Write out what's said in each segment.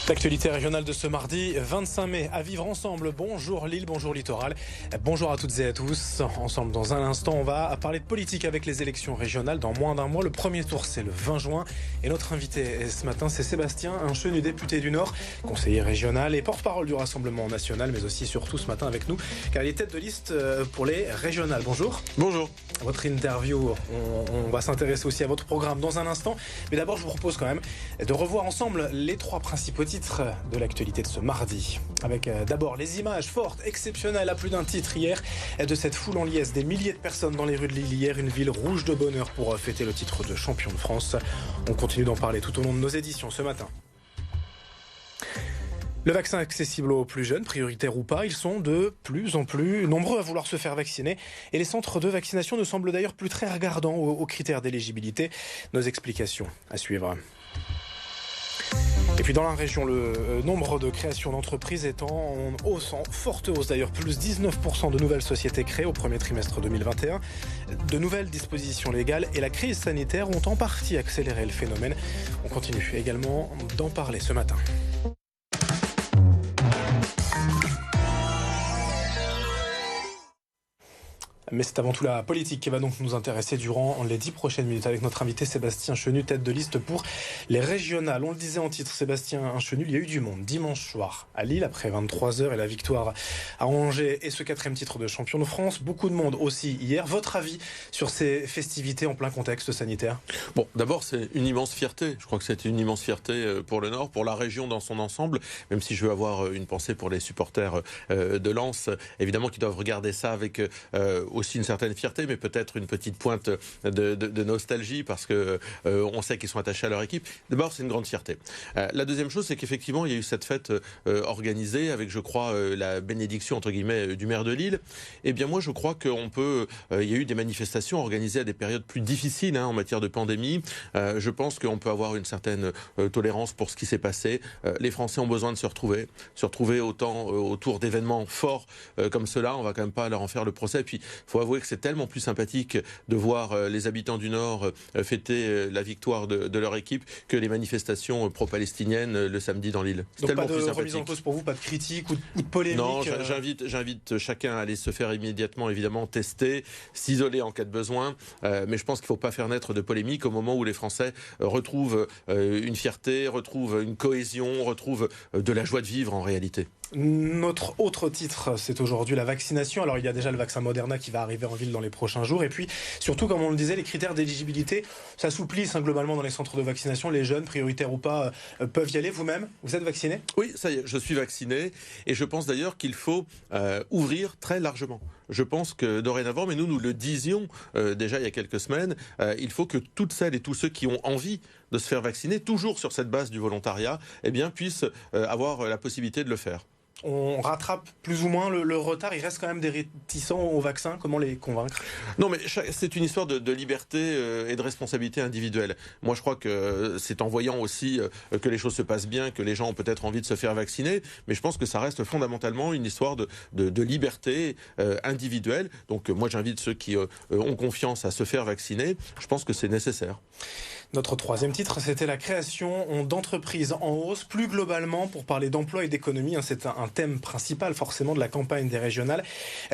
L'actualité régionale de ce mardi 25 mai, à vivre ensemble. Bonjour Lille, bonjour Littoral, bonjour à toutes et à tous. Ensemble dans un instant, on va parler de politique avec les élections régionales dans moins d'un mois. Le premier tour, c'est le 20 juin. Et notre invité ce matin, c'est Sébastien Inchenu, député du Nord, conseiller régional et porte-parole du Rassemblement national, mais aussi surtout ce matin avec nous, car il est tête de liste pour les régionales. Bonjour. Bonjour. Votre interview, on va s'intéresser aussi à votre programme dans un instant. Mais d'abord, je vous propose quand même de revoir ensemble les trois principaux titres de l'actualité de ce mardi. Avec d'abord les images fortes, exceptionnelles à plus d'un titre hier de cette foule en liesse, des milliers de personnes dans les rues de Lille hier, une ville rouge de bonheur pour fêter le titre de champion de France. On continue d'en parler tout au long de nos éditions ce matin. Le vaccin accessible aux plus jeunes, prioritaire ou pas, ils sont de plus en plus nombreux à vouloir se faire vacciner. Et les centres de vaccination ne semblent d'ailleurs plus très regardants aux critères d'éligibilité. Nos explications à suivre. Et puis dans la région, le nombre de créations d'entreprises est en hausse, en forte hausse d'ailleurs, plus 19% de nouvelles sociétés créées au premier trimestre 2021. De nouvelles dispositions légales et la crise sanitaire ont en partie accéléré le phénomène. On continue également d'en parler ce matin. Mais c'est avant tout la politique qui va donc nous intéresser durant les 10 prochaines minutes avec notre invité Sébastien Inchenu, tête de liste pour les régionales. On le disait en titre, Sébastien Inchenu, il y a eu du monde dimanche soir à Lille après 23h et la victoire à Angers et ce 4e titre de champion de France. Beaucoup de monde aussi hier. Votre avis sur ces festivités en plein contexte sanitaire ? Bon, d'abord, c'est une immense fierté. Je crois que c'est une immense fierté pour le Nord, pour la région dans son ensemble, même si je veux avoir une pensée pour les supporters de Lens, évidemment, qui doivent regarder ça avec aussi une certaine fierté, mais peut-être une petite pointe de nostalgie parce que on sait qu'ils sont attachés à leur équipe. D'abord, c'est une grande fierté. La deuxième chose, c'est qu'effectivement, il y a eu cette fête organisée avec, je crois, la bénédiction entre guillemets du maire de Lille. Eh bien, moi, je crois qu'on peut. Il y a eu des manifestations organisées à des périodes plus difficiles en matière de pandémie. Je pense qu'on peut avoir une certaine tolérance pour ce qui s'est passé. Les Français ont besoin de se retrouver autant autour d'événements forts comme cela. On va quand même pas leur en faire le procès. Puis, faut avouer que c'est tellement plus sympathique de voir les habitants du Nord fêter la victoire de leur équipe que les manifestations pro-palestiniennes le samedi dans l'île. Donc pas de remise en cause pour vous, pas de critique ou de polémique. Non, j'invite chacun à aller se faire immédiatement, évidemment, tester, s'isoler en cas de besoin. Mais je pense qu'il ne faut pas faire naître de polémique au moment où les Français retrouvent une fierté, retrouvent une cohésion, retrouvent de la joie de vivre en réalité. Notre autre titre, c'est aujourd'hui la vaccination. Alors il y a déjà le vaccin Moderna qui va arriver en ville dans les prochains jours. Et puis surtout, comme on le disait, les critères d'éligibilité s'assouplissent globalement dans les centres de vaccination. Les jeunes, prioritaires ou pas, peuvent y aller. Vous-même, vous êtes vacciné ? Oui, ça y est, je suis vacciné. Et je pense d'ailleurs qu'il faut ouvrir très largement. Je pense que dorénavant, mais nous le disions déjà il y a quelques semaines, il faut que toutes celles et tous ceux qui ont envie de se faire vacciner, toujours sur cette base du volontariat, eh bien, puissent avoir la possibilité de le faire. On rattrape plus ou moins le retard. Il reste quand même des réticents au vaccin. Comment les convaincre ? Non, mais c'est une histoire de liberté et de responsabilité individuelle. Moi, je crois que c'est en voyant aussi que les choses se passent bien, que les gens ont peut-être envie de se faire vacciner. Mais je pense que ça reste fondamentalement une histoire de liberté individuelle. Donc, moi, j'invite ceux qui ont confiance à se faire vacciner. Je pense que c'est nécessaire. Notre troisième titre, c'était la création d'entreprises en hausse. Plus globalement, pour parler d'emploi et d'économie, c'est un thème principal forcément de la campagne des régionales.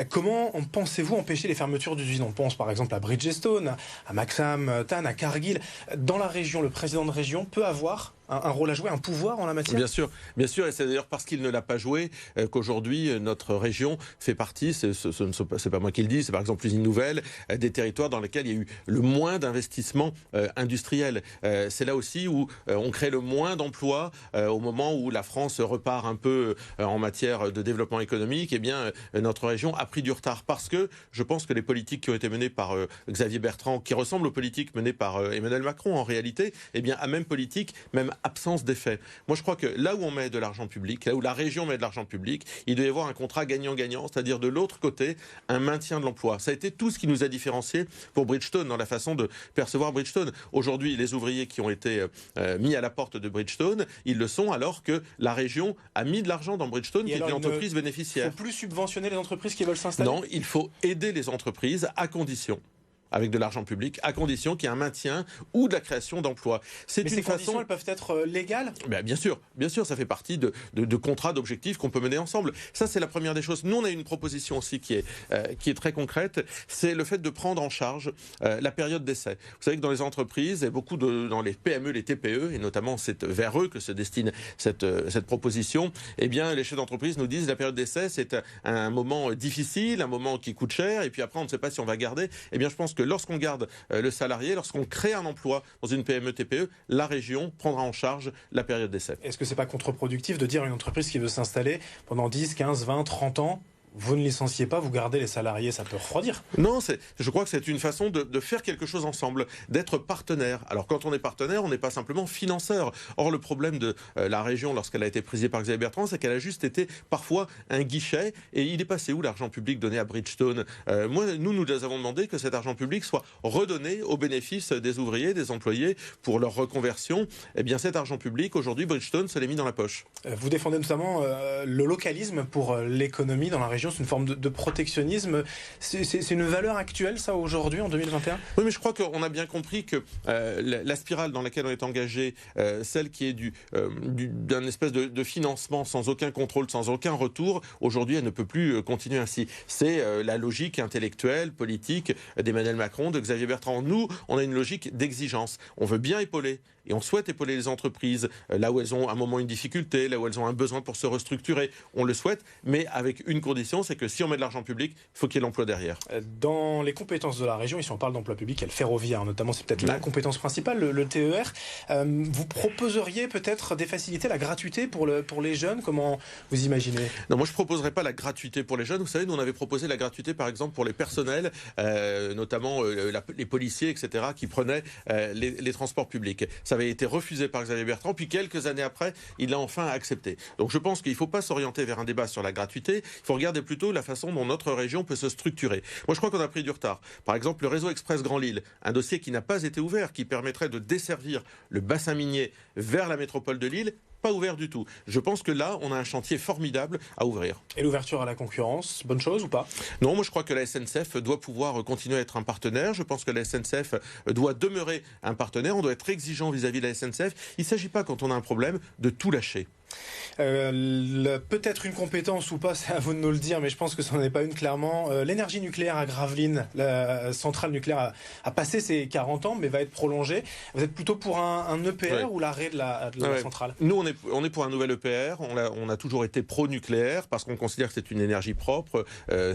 Comment pensez-vous empêcher les fermetures d'usines ? On pense par exemple à Bridgestone, à Maxam, Tan, à Cargill. Dans la région, le président de région peut avoir un rôle à jouer, un pouvoir en la matière ? Bien sûr, et c'est d'ailleurs parce qu'il ne l'a pas joué qu'aujourd'hui notre région fait partie, c'est pas moi qui le dis, c'est par exemple l'usine Nouvelle, des territoires dans lesquels il y a eu le moins d'investissement industriel. C'est là aussi où on crée le moins d'emplois au moment où la France repart un peu en matière de développement économique. Eh bien, notre région a pris du retard parce que je pense que les politiques qui ont été menées par Xavier Bertrand, qui ressemblent aux politiques menées par Emmanuel Macron en réalité, eh bien, à même politique, même absence d'effet. Moi, je crois que là où on met de l'argent public, là où la région met de l'argent public, il doit y avoir un contrat gagnant-gagnant, c'est-à-dire de l'autre côté, un maintien de l'emploi. Ça a été tout ce qui nous a différenciés pour Bridgestone, dans la façon de percevoir Bridgestone. Aujourd'hui, les ouvriers qui ont été mis à la porte de Bridgestone, ils le sont alors que la région a mis de l'argent dans Bridgestone, qui est une entreprise bénéficiaire. Il ne faut plus subventionner les entreprises qui veulent s'installer ? Non, il faut aider les entreprises à condition avec de l'argent public, à condition qu'il y ait un maintien ou de la création d'emplois. Mais ces conditions, elles peuvent être légales ? Bien sûr, ça fait partie de contrats, d'objectifs qu'on peut mener ensemble. Ça, c'est la première des choses. Nous, on a une proposition aussi qui est très concrète, c'est le fait de prendre en charge la période d'essai. Vous savez que dans les entreprises, et beaucoup dans les PME, les TPE, et notamment c'est vers eux que se destine cette proposition, eh bien, les chefs d'entreprise nous disent la période d'essai, c'est un moment difficile, un moment qui coûte cher, et puis après, on ne sait pas si on va garder. Eh bien, je pense que lorsqu'on garde le salarié, lorsqu'on crée un emploi dans une PME TPE, la région prendra en charge la période d'essai. Est-ce que c'est pas contre-productif de dire à une entreprise qui veut s'installer pendant 10, 15, 20, 30 ans, vous ne licenciez pas, vous gardez les salariés, ça peut refroidir. Non, je crois que c'est une façon de faire quelque chose ensemble, d'être partenaire. Alors quand on est partenaire, on n'est pas simplement financeur. Or le problème de la région, lorsqu'elle a été présidée par Xavier Bertrand, c'est qu'elle a juste été parfois un guichet. Et il est passé où l'argent public donné à Bridgestone ? Nous avons demandé que cet argent public soit redonné au bénéfice des ouvriers, des employés, pour leur reconversion. Eh bien cet argent public, aujourd'hui, Bridgestone se l'est mis dans la poche. Vous défendez notamment le localisme pour l'économie dans la région. C'est une forme de protectionnisme. C'est une valeur actuelle, ça, aujourd'hui, en 2021 ? Oui, mais je crois qu'on a bien compris que la spirale dans laquelle on est engagé, celle qui est d'un espèce de financement sans aucun contrôle, sans aucun retour, aujourd'hui, elle ne peut plus continuer ainsi. C'est la logique intellectuelle, politique d'Emmanuel Macron, de Xavier Bertrand. Nous, on a une logique d'exigence. On veut bien épauler. Et on souhaite épauler les entreprises là où elles ont un moment une difficulté, là où elles ont un besoin pour se restructurer. On le souhaite, mais avec une condition, c'est que si on met de l'argent public, il faut qu'il y ait l'emploi derrière. Dans les compétences de la région, ici on parle d'emploi public, il y a le ferroviaire notamment, c'est peut-être la compétence principale, le TER. Vous proposeriez peut-être des facilités, la gratuité pour les jeunes ? Comment vous imaginez ? Non, moi je ne proposerais pas la gratuité pour les jeunes. Vous savez, nous on avait proposé la gratuité par exemple pour les personnels, notamment les policiers, etc., qui prenaient les transports publics. Ça avait été refusé par Xavier Bertrand, puis quelques années après, il l'a enfin accepté. Donc je pense qu'il ne faut pas s'orienter vers un débat sur la gratuité, il faut regarder plutôt la façon dont notre région peut se structurer. Moi je crois qu'on a pris du retard. Par exemple, le réseau Express Grand Lille, un dossier qui n'a pas été ouvert, qui permettrait de desservir le bassin minier vers la métropole de Lille, pas ouvert du tout. Je pense que là, on a un chantier formidable à ouvrir. Et l'ouverture à la concurrence, bonne chose ou pas ? Non, moi je crois que la SNCF doit pouvoir continuer à être un partenaire. Je pense que la SNCF doit demeurer un partenaire. On doit être exigeant vis-à-vis de la SNCF. Il ne s'agit pas, quand on a un problème, de tout lâcher. Peut-être une compétence ou pas, c'est à vous de nous le dire, mais je pense que ça n'en est pas une clairement. L'énergie nucléaire à Gravelines, la centrale nucléaire a passé ses 40 ans, mais va être prolongée. Vous êtes plutôt pour un EPR ou l'arrêt de la centrale ? Nous, on est pour un nouvel EPR. On a toujours été pro-nucléaire parce qu'on considère que c'est une énergie propre,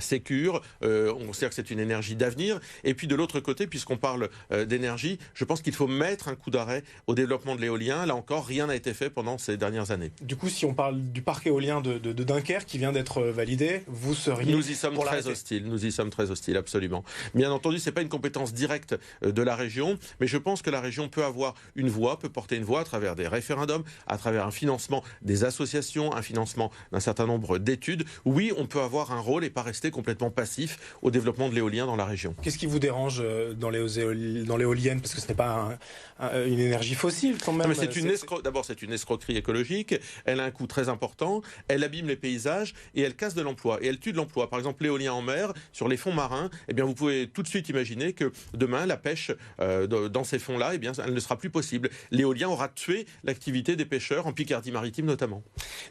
sécure. On considère que c'est une énergie d'avenir. Et puis de l'autre côté, puisqu'on parle d'énergie, je pense qu'il faut mettre un coup d'arrêt au développement de l'éolien. Là encore, rien n'a été fait pendant ces dernières années. Du coup, si on parle du parc éolien de Dunkerque qui vient d'être validé, vous seriez... Nous y sommes très hostiles. Nous y sommes très hostiles, absolument. Bien entendu, c'est pas une compétence directe de la région, mais je pense que la région peut avoir une voix, peut porter une voix à travers des référendums, à travers un financement des associations, un financement d'un certain nombre d'études. Oui, on peut avoir un rôle et pas rester complètement passif au développement de l'éolien dans la région. Qu'est-ce qui vous dérange dans l'éolienne ? Parce que ce n'est pas une énergie fossile quand même. Non, mais d'abord, c'est une escroquerie écologique. Elle a un coût très important, elle abîme les paysages et elle casse de l'emploi. Et elle tue de l'emploi. Par exemple, l'éolien en mer, sur les fonds marins, eh bien, vous pouvez tout de suite imaginer que demain, la pêche dans ces fonds-là, eh bien, elle ne sera plus possible. L'éolien aura tué l'activité des pêcheurs, en Picardie-Maritime notamment.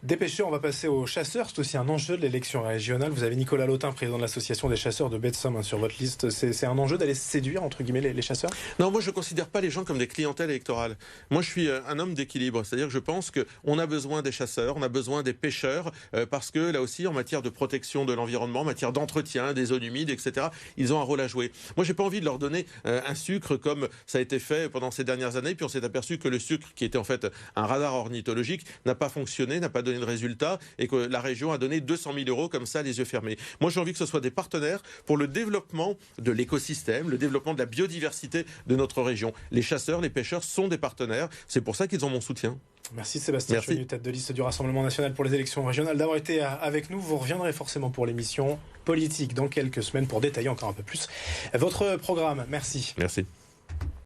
Des pêcheurs, on va passer aux chasseurs. C'est aussi un enjeu de l'élection régionale. Vous avez Nicolas Lautin, président de l'association des chasseurs de baie de Somme, sur votre liste. C'est un enjeu d'aller séduire, entre guillemets, les chasseurs ? Non, moi je ne considère pas les gens comme des clientèles électorales. Moi je suis un homme d'équilibre. C'est-à-dire que je pense qu'on a besoin des chasseurs, on a besoin des pêcheurs, parce que là aussi, en matière de protection de l'environnement, en matière d'entretien des zones humides, etc., ils ont un rôle à jouer. Moi, j'ai pas envie de leur donner un sucre comme ça a été fait pendant ces dernières années, puis on s'est aperçu que le sucre, qui était en fait un radar ornithologique, n'a pas fonctionné, n'a pas donné de résultat, et que la région a donné 200 000 € comme ça, les yeux fermés. Moi, j'ai envie que ce soit des partenaires pour le développement de l'écosystème, le développement de la biodiversité de notre région. Les chasseurs, les pêcheurs sont des partenaires. C'est pour ça qu'ils ont mon soutien. Merci Sébastien Chenu, tête de liste du Rassemblement national pour les élections régionales, d'avoir été avec nous. Vous reviendrez forcément pour l'émission politique dans quelques semaines pour détailler encore un peu plus votre programme. Merci. Merci.